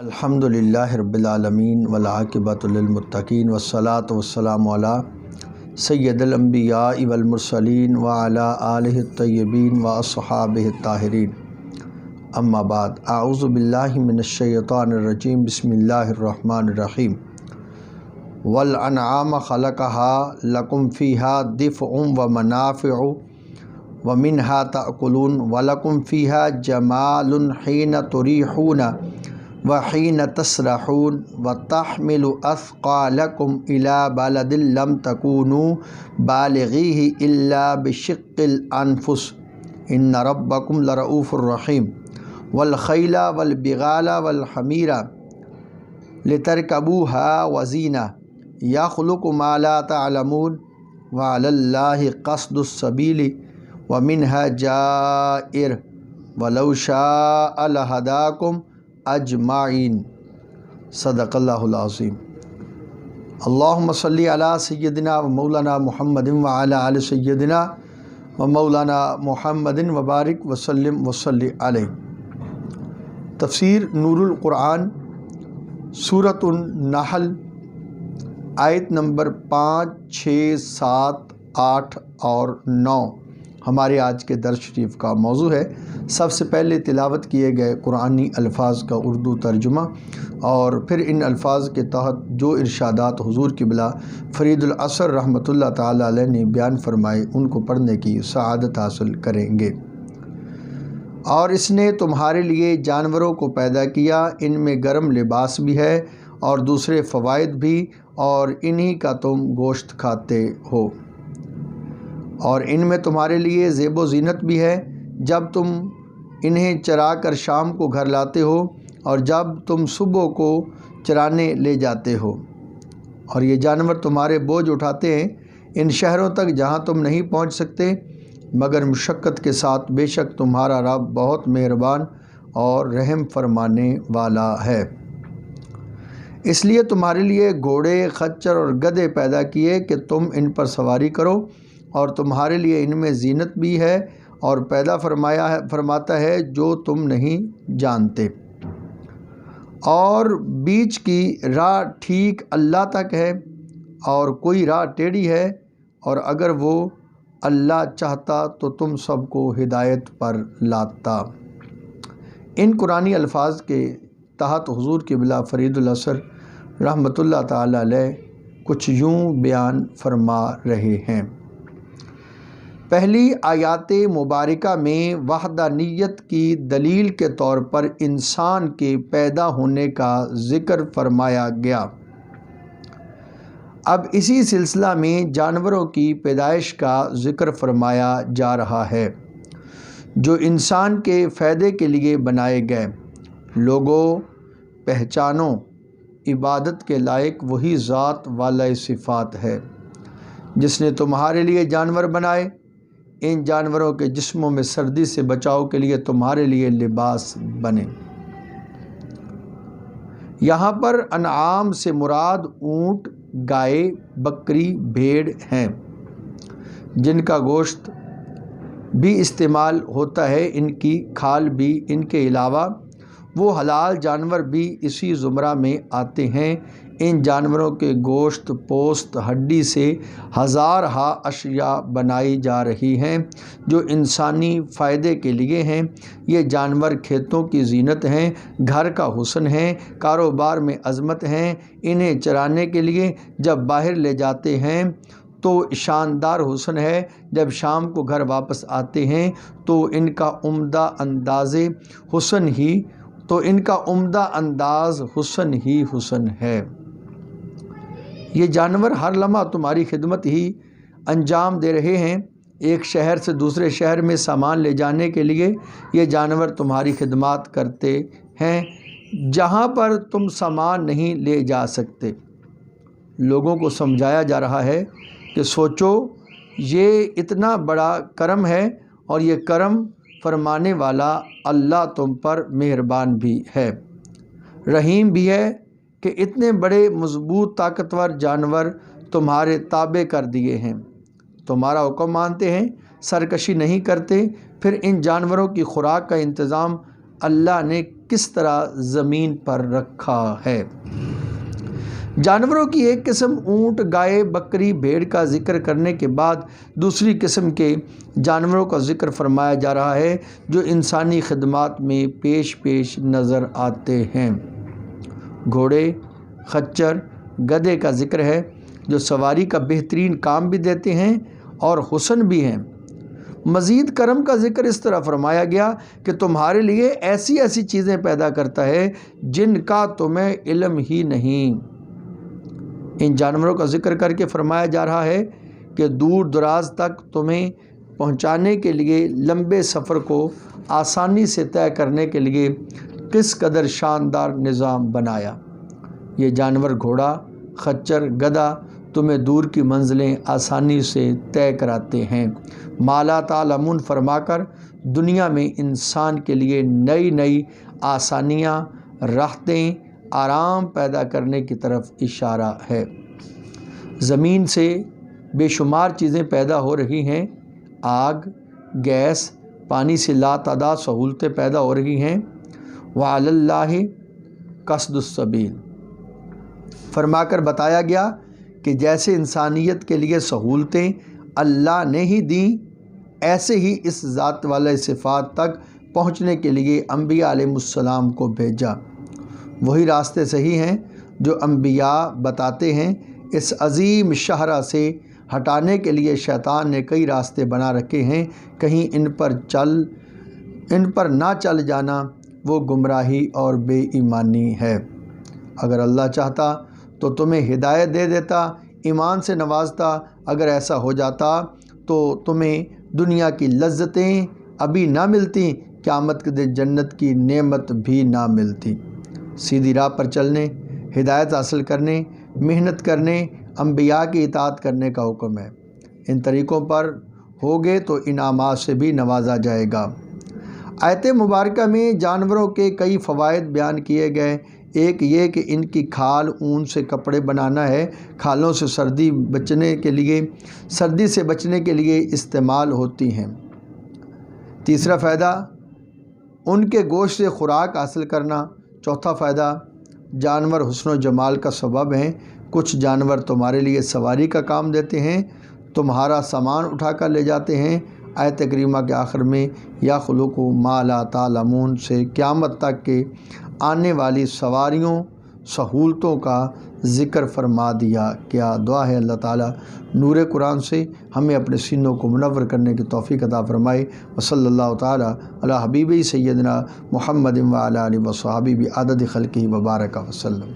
الحمدللہ رب العالمین والعاقبۃ للمتقین والصلاۃ والسلام علی سید الانبیاء والمرسلین وعلی آلہ الطیبین واصحابہ الطاہرین اما بعد اعوذ باللہ من الشیطان الرجیم بسم اللہ الرحمن الرحیم والانعام خلقها لکم فیہا دفع ومنافع ومنہا تأکلون ولکم فیہا جمال حین تریحون وحین تسرحون وتحمل اثقالکم الی بلد لم تکونوا بالغیہ الا بشق الانفس ان ربکم لرؤوف الرحیم والخیل والبغال والحمیر لترکبوها وزینہ یخلق ما لا تعلمون وعلی اللہ قصد السبیل ومنها جائر ولو شاء لہداکم اجمعین صدق اللہ العظیم۔ اللہم صلی علی سیدنا و مولانا محمد وعلی آل سیدنا و مولانا محمد وبارک وسلم وصلی علیہ۔ تفسیر نور القرآن سورۃ النحل آیت نمبر 5، 6، 7، 8 اور 9 ہمارے آج کے درس شریف کا موضوع ہے۔ سب سے پہلے تلاوت کیے گئے قرآنی الفاظ کا اردو ترجمہ اور پھر ان الفاظ کے تحت جو ارشادات حضور قبلہ فرید العصر رحمۃ اللہ تعالیٰ علیہ نے بیان فرمائے ان کو پڑھنے کی سعادت حاصل کریں گے۔ اور اس نے تمہارے لیے جانوروں کو پیدا کیا، ان میں گرم لباس بھی ہے اور دوسرے فوائد بھی، اور انہی کا تم گوشت کھاتے ہو، اور ان میں تمہارے لیے زیب و زینت بھی ہے جب تم انہیں چرا کر شام کو گھر لاتے ہو اور جب تم صبح کو چرانے لے جاتے ہو، اور یہ جانور تمہارے بوجھ اٹھاتے ہیں ان شہروں تک جہاں تم نہیں پہنچ سکتے مگر مشقت کے ساتھ، بے شک تمہارا رب بہت مہربان اور رحم فرمانے والا ہے۔ اس لیے تمہارے لیے گھوڑے، خچر اور گدھے پیدا کیے کہ تم ان پر سواری کرو، اور تمہارے لیے ان میں زینت بھی ہے، اور پیدا فرماتا ہے جو تم نہیں جانتے۔ اور بیچ کی راہ ٹھیک اللہ تک ہے اور کوئی راہ ٹیڑھی ہے، اور اگر وہ اللہ چاہتا تو تم سب کو ہدایت پر لاتا۔ ان قرآنی الفاظ کے تحت حضور قبلہ فرید العصر رحمۃ اللہ تعالیٰ علیہ کچھ یوں بیان فرما رہے ہیں۔ پہلی آیات مبارکہ میں وحدانیت کی دلیل کے طور پر انسان کے پیدا ہونے کا ذکر فرمایا گیا۔ اب اسی سلسلہ میں جانوروں کی پیدائش کا ذکر فرمایا جا رہا ہے جو انسان کے فائدے کے لیے بنائے گئے۔ لوگوں، پہچانو، عبادت کے لائق وہی ذات والا صفات ہے جس نے تمہارے لیے جانور بنائے۔ ان جانوروں کے جسموں میں سردی سے بچاؤ کے لیے تمہارے لیے لباس بنے۔ یہاں پر انعام سے مراد اونٹ، گائے، بکری، بھیڑ ہیں جن کا گوشت بھی استعمال ہوتا ہے، ان کی کھال بھی۔ ان کے علاوہ وہ حلال جانور بھی اسی زمرہ میں آتے ہیں۔ ان جانوروں کے گوشت، پوست، ہڈی سے ہزارہا اشیاء بنائی جا رہی ہیں جو انسانی فائدے کے لیے ہیں۔ یہ جانور کھیتوں کی زینت ہیں، گھر کا حسن ہیں، کاروبار میں عظمت ہیں۔ انہیں چرانے کے لیے جب باہر لے جاتے ہیں تو شاندار حسن ہے، جب شام کو گھر واپس آتے ہیں تو ان کا عمدہ انداز حسن ہی حسن ہے۔ یہ جانور ہر لمحہ تمہاری خدمت ہی انجام دے رہے ہیں۔ ایک شہر سے دوسرے شہر میں سامان لے جانے کے لیے یہ جانور تمہاری خدمات کرتے ہیں جہاں پر تم سامان نہیں لے جا سکتے۔ لوگوں کو سمجھایا جا رہا ہے کہ سوچو، یہ اتنا بڑا کرم ہے اور یہ کرم فرمانے والا اللہ تم پر مہربان بھی ہے، رحیم بھی ہے کہ اتنے بڑے مضبوط طاقتور جانور تمہارے تابع کر دیے ہیں، تمہارا حکم مانتے ہیں، سرکشی نہیں کرتے۔ پھر ان جانوروں کی خوراک کا انتظام اللہ نے کس طرح زمین پر رکھا ہے۔ جانوروں کی ایک قسم اونٹ، گائے، بکری، بھیڑ کا ذکر کرنے کے بعد دوسری قسم کے جانوروں کا ذکر فرمایا جا رہا ہے جو انسانی خدمات میں پیش نظر آتے ہیں۔ گھوڑے، خچر، گدھے کا ذکر ہے جو سواری کا بہترین کام بھی دیتے ہیں اور حسن بھی ہیں۔ مزید کرم کا ذکر اس طرح فرمایا گیا کہ تمہارے لیے ایسی ایسی چیزیں پیدا کرتا ہے جن کا تمہیں علم ہی نہیں۔ ان جانوروں کا ذکر کر کے فرمایا جا رہا ہے کہ دور دراز تک تمہیں پہنچانے کے لیے لمبے سفر کو آسانی سے طے کرنے کے لیے کس قدر شاندار نظام بنایا۔ یہ جانور گھوڑا، خچر، گدھا تمہیں دور کی منزلیں آسانی سے طے کراتے ہیں۔ ما لا تعلمون فرما کر دنیا میں انسان کے لیے نئی نئی آسانیاں، راحتیں، آرام پیدا کرنے کی طرف اشارہ ہے۔ زمین سے بے شمار چیزیں پیدا ہو رہی ہیں۔ آگ، گیس، پانی سے لاتعداد سہولتیں پیدا ہو رہی ہیں۔ وعلی اللہ قصد السبیل فرما کر بتایا گیا کہ جیسے انسانیت کے لیے سہولتیں اللہ نے ہی دیں، ایسے ہی اس ذات والے صفات تک پہنچنے کے لیے انبیاء علیہ السلام کو بھیجا۔ وہی راستے صحیح ہیں جو انبیاء بتاتے ہیں۔ اس عظیم شاہراہ سے ہٹانے کے لیے شیطان نے کئی راستے بنا رکھے ہیں۔ کہیں ان پر نہ چل جانا وہ گمراہی اور بے ایمانی ہے۔ اگر اللہ چاہتا تو تمہیں ہدایت دے دیتا، ایمان سے نوازتا۔ اگر ایسا ہو جاتا تو تمہیں دنیا کی لذتیں ابھی نہ ملتی، قیامت کے دن جنت کی نعمت بھی نہ ملتی۔ سیدھی راہ پر چلنے، ہدایت حاصل کرنے، محنت کرنے، انبیاء کی اطاعت کرنے کا حکم ہے۔ ان طریقوں پر ہوگے تو انعامات سے بھی نوازا جائے گا۔ آیت مبارکہ میں جانوروں کے کئی فوائد بیان کیے گئے۔ ایک یہ کہ ان کی کھال اون سے کپڑے بنانا ہے، کھالوں سے سردی سے بچنے کے لیے استعمال ہوتی ہیں۔ تیسرا فائدہ ان کے گوشت سے خوراک حاصل کرنا۔ چوتھا فائدہ جانور حسن و جمال کا سبب ہیں۔ کچھ جانور تمہارے لیے سواری کا کام دیتے ہیں، تمہارا سامان اٹھا کر لے جاتے ہیں۔ آیت کریمہ کے آخر میں یخلق ما لا تعلمون سے قیامت تک کے آنے والی سواریوں، سہولتوں کا ذکر فرما دیا گیا۔ دعا ہے اللہ تعالیٰ نور قرآن سے ہمیں اپنے سینوں کو منور کرنے کی توفیق عطا فرمائے۔ وصلی اللہ تعالیٰ علی حبیبی سیدنا محمد وعلی آلہ وصحبہ بعدد خلقہ وبارک وسلم۔